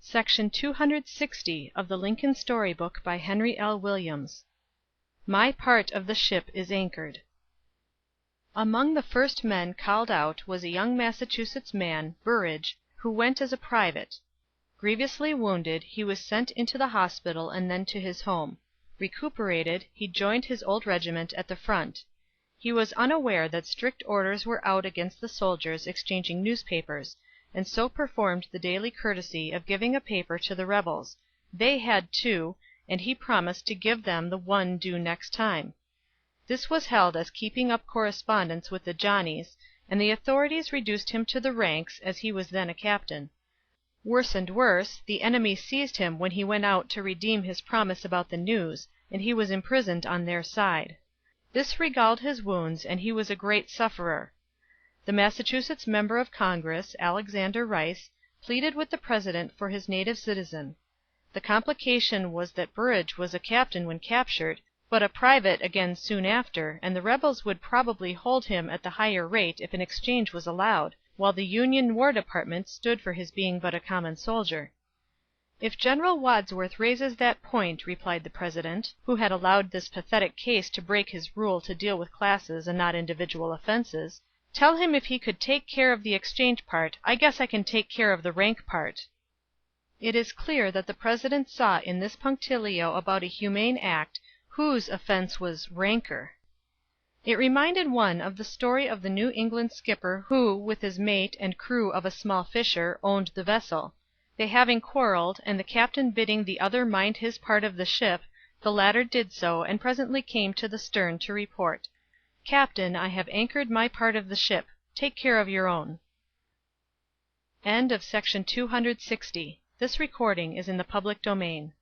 Section 260 of the Lincoln Story Book by Henry L. Williams. My part of the ship is anchored. Among the first men called out was a young Massachusetts man, Burrage, who went as a private. Grievously wounded, he was sent into the hospital and then to his home. Recuperated, he joined his old regiment at the front. He was unaware that strict orders were out against the soldiers exchanging newspapers, and so performed the daily courtesy of giving a paper to the rebels. They had two, and he promised to give them the one due next time. This was held as keeping up correspondence with the Johnnies, and the authorities reduced him to the ranks, as he was then a captain. Worse and worse, the enemy seized him when he went out to redeem his promise about the news, and he was imprisoned on their side. This regalled his wounds, and he was a great sufferer. The Massachusetts member of Congress, Alexander Rice, pleaded with the President for his native citizen. The complication was that Burrage was a captain when captured, but a private again soon after, and the rebels would probably hold him at the higher rate if an exchange was allowed, while the Union War Department stood for his being but a common soldier. "If General Wadsworth raises that point," replied the President, who had allowed this pathetic case to break his rule to deal with classes and not individual offenses, "tell him if he could take care of the exchange part, I guess I can take care of the rank part." It is clear that the President saw in this punctilio about a humane act whose offense was rancor. It reminded one of the story of the New England skipper who, with his mate and crew of a small fisher, owned the vessel. They having quarrelled, and the captain bidding the other mind his part of the ship, the latter did so, and presently came to the stern to report, "Captain, I have anchored my part of the ship. Take care of your own." End of Section 260. This recording is in the public domain.